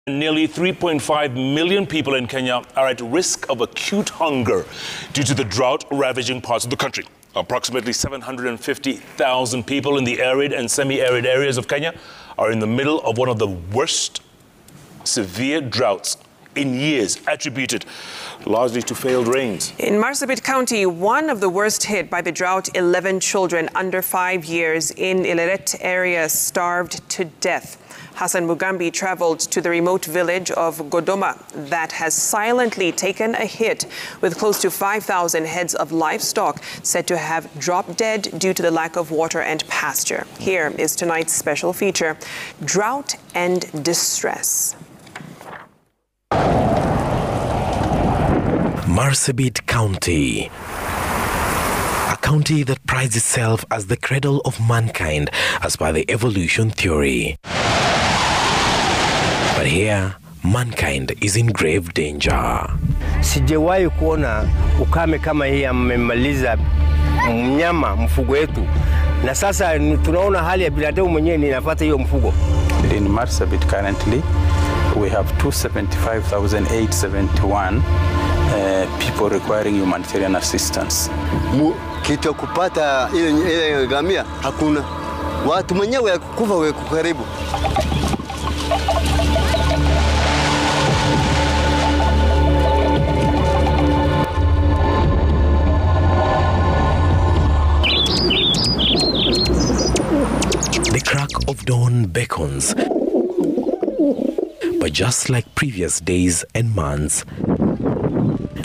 Nearly 3.5 million people in Kenya are at risk of acute hunger due to the drought-ravaging parts of the country. Approximately 750,000 people in the arid and semi-arid areas of Kenya are in the middle of one of the worst severe droughts in years, attributed largely to failed rains. In Marsabit County, one of the worst hit by the drought, 11 children under 5 years in Ileret area starved to death. Hassan Mugambi traveled to the remote village of Godoma that has silently taken a hit, with close to 5,000 heads of livestock said to have dropped dead due to the lack of water and pasture. Here is tonight's special feature, Drought and Distress. Marsabit County, a county that prides itself as the cradle of mankind as per the evolution theory. But here, mankind is in grave danger. Sijawahi kuona ukame kama hii amemaliza mnyama mfugo wetu. Na sasa tunaona hali ya binadamu mwenyewe ni inafuata hiyo mfugo. In Marsabit currently, we have 275,871 people requiring humanitarian assistance. Kitu kupata ile gamia hakuna. Watu mwenyewe kufa wako karibu. The crack of dawn beckons, but just like previous days and months,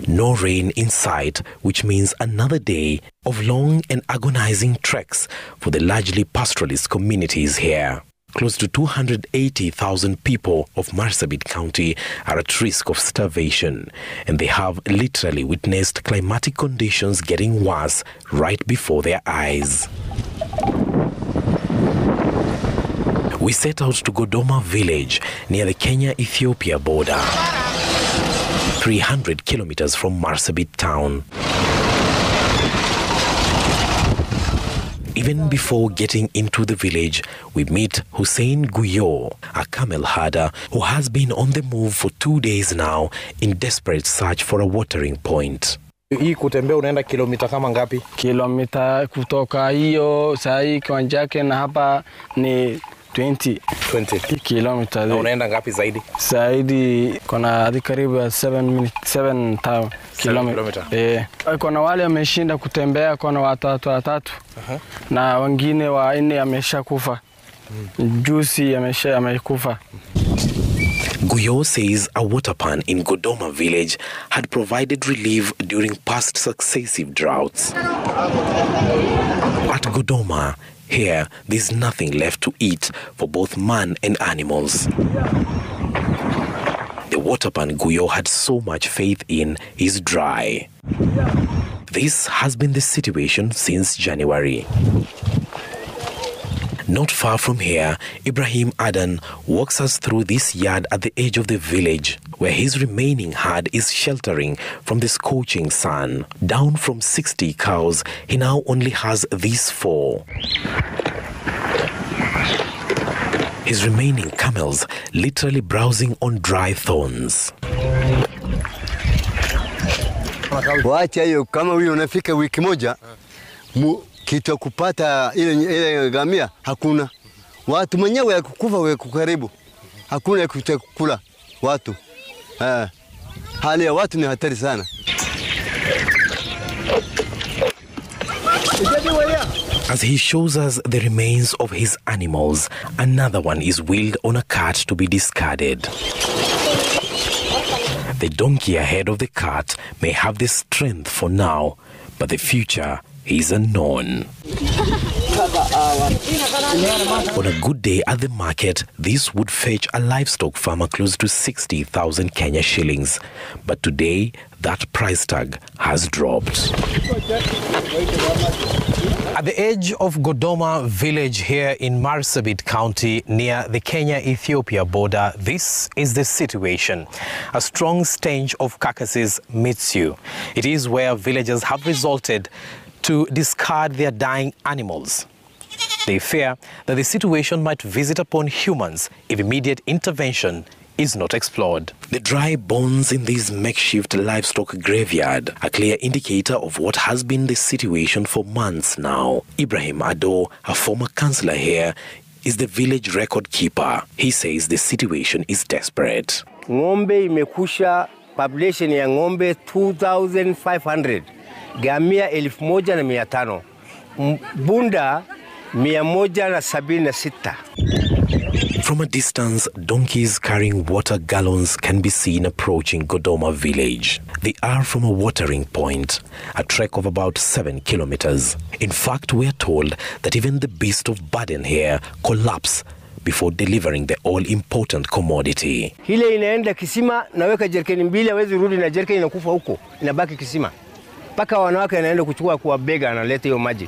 no rain in sight, which means another day of long and agonizing treks for the largely pastoralist communities here. Close to 280,000 people of Marsabit County are at risk of starvation, and they have literally witnessed climatic conditions getting worse right before their eyes. We set out to Godoma village near the Kenya-Ethiopia border, 300 kilometers from Marsabit town. Even before getting into the village, we meet Hussein Guyo, a camel herder who has been on the move for 2 days now in desperate search for a watering point. Hii kutembea unaenda kilomita kama ngapi? Kilomita kutoka hiyo saa kiwanja yake na hapa ni 20 kilometers. Na unaenda ngapi zaidi? Zaidi kuna karibu 7 kilometers. Kuna wale wameshinda kutembea, kuna watatu. Na wengine wanne ameshakufa. Juzi amekufa. Guyo says a water pan in Godoma village had provided relief during past successive droughts. At Godoma, here, there's nothing left to eat for both man and animals. The water pan Guyo had so much faith in is dry. This has been the situation since January. Not far from here, Ibrahim Adan walks us through this yard at the edge of the village, where his remaining herd is sheltering from the scorching sun. Down from 60 cows, he now only has these 4. His remaining camels literally browsing on dry thorns. Wacha hiyo, kama wewe unafika wiki moja, kitu kupata ile gamia hakuna. Watu mwenyewe kufa wako karibu. Hakuna kitu kula watu. Hali ya watu ni hatari sana. As he shows us the remains of his animals, another one is wheeled on a cart to be discarded. The donkey ahead of the cart may have the strength for now, but the future is unknown. On a good day at the market, this would fetch a livestock farmer close to 60,000 Kenya shillings. But today, that price tag has dropped. At the edge of Godoma village here in Marsabit County near the Kenya-Ethiopia border, this is the situation. A strong stench of carcasses meets you. It is where villagers have resorted to discard their dying animals. They fear that the situation might visit upon humans if immediate intervention is not explored. The dry bones in this makeshift livestock graveyard, a clear indicator of what has been the situation for months now. Ibrahim Ado, a former councillor here, is the village record keeper. He says the situation is desperate. Ng'ombe imekusha, population ya ng'ombe 2,500, gamia 1,500, bunda 176. From a distance, donkeys carrying water gallons can be seen approaching Godoma village. They are from a watering point, a trek of about 7 kilometers. In fact, we are told that even the beast of burden here collapse before delivering the all-important commodity. Hile inaenda kisima, naweka jerikeni mbili, hawezi rudi na jerikeni inakufa huko, inabaki kisima. Paka wanawake anaenda kuchukua kwa bega analeta hiyo maji.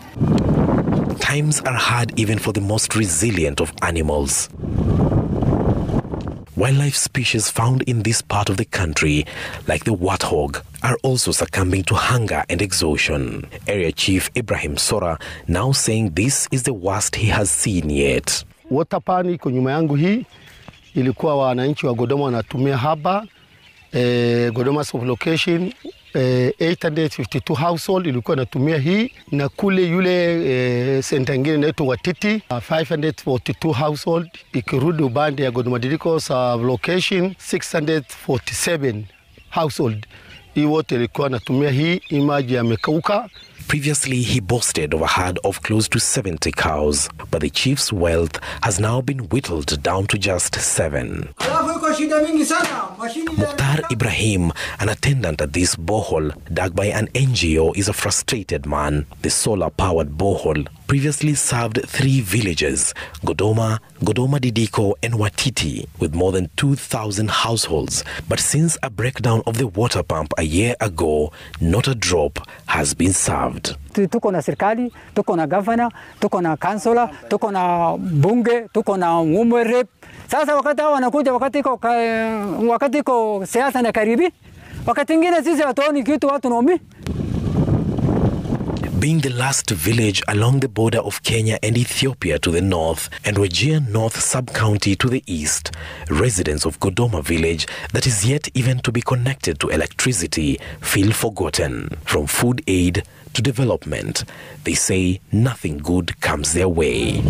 Times are hard even for the most resilient of animals. Wildlife species found in this part of the country, like the warthog, are also succumbing to hunger and exhaustion. Area Chief Ibrahim Sora now saying this is the worst he has seen yet. Water pan iko nyuma yangu hii, ilikuwa wananchi wa Godoma wanatumia haba. Godoma sublocation 852 household ilikuwa natumia hii, na kule yule center nyingine inaitwa Watiti 542 household, ikirudi ubande ya Godoma Didiko sublocation 647 household. Hii wote ilikuwa natumia hii, maji yamekauka. Previously, he boasted of a herd of close to 70 cows, but the chief's wealth has now been whittled down to just 7. Mukhtar Ibrahim, an attendant at this borehole dug by an NGO, is a frustrated man. The solar-powered borehole previously served 3 villages, Godoma, Godoma Didiko and Watiti, with more than 2,000 households. But since a breakdown of the water pump a year ago, not a drop has been served. Tuko na serikali, tuko na governor, tuko na councillor, tuko na bunge, tuko na women rep. Sasa wakati hao wanakuja, wakati iko siasa na karibi, wakati ingine sisi hatuoni kitu, watu naomi. Being the last village along the border of Kenya and Ethiopia to the north and Wajir North Sub-County to the east, residents of Godoma village that is yet even to be connected to electricity feel forgotten. From food aid to development, they say nothing good comes their way.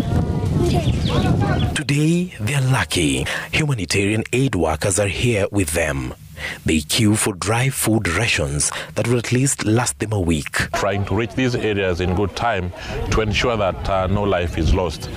Today, they are lucky. Humanitarian aid workers are here with them. They queue for dry food rations that will at least last them a week. Trying to reach these areas in good time to ensure that no life is lost.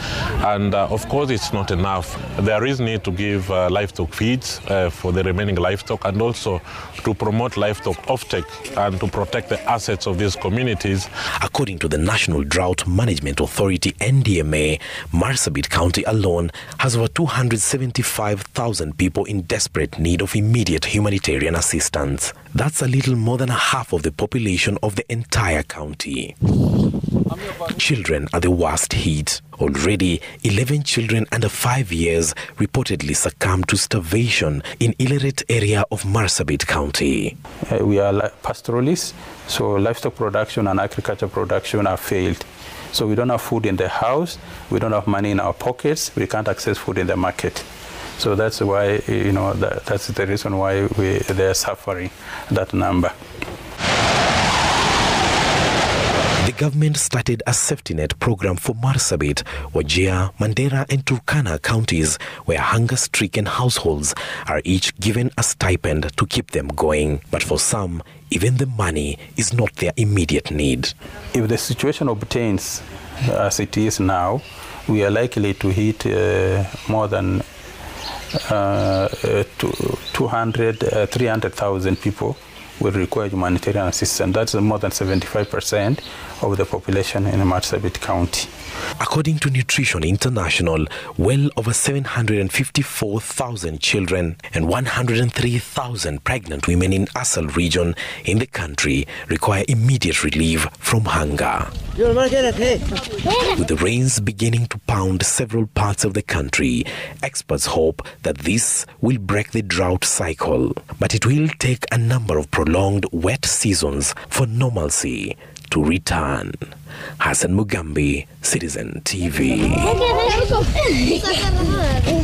And of course, it's not enough. There is need to give livestock feeds for the remaining livestock, and also to promote livestock offtake and to protect the assets of these communities. According to the National Drought Management Authority, NDMA, Marsabit County alone has over 275,000 people in desperate need of immediate humanitarian assistance. That's a little more than half of the population of the entire county. Children are the worst hit. Already, 11 children under 5 years reportedly succumbed to starvation in Ileret area of Marsabit County. We are pastoralists, so livestock production and agriculture production have failed. So we don't have food in the house, we don't have money in our pockets, we can't access food in the market. So that's why, that's the reason why they are suffering that number. The government started a safety net program for Marsabit, Wajir, Mandera and Turkana counties, where hunger-stricken households are each given a stipend to keep them going. But for some, even the money is not their immediate need. If the situation obtains as it is now, we are likely to hit more than 300,000 people will require humanitarian assistance. That's more than 75% of the population in Marsabit County. According to Nutrition International, well over 754,000 children and 103,000 pregnant women in Asal region in the country require immediate relief from hunger. With the rains beginning to pound several parts of the country, experts hope that this will break the drought cycle. But it will take a number of prolonged wet seasons for normalcy to return. Hassan Mugambi, Citizen TV.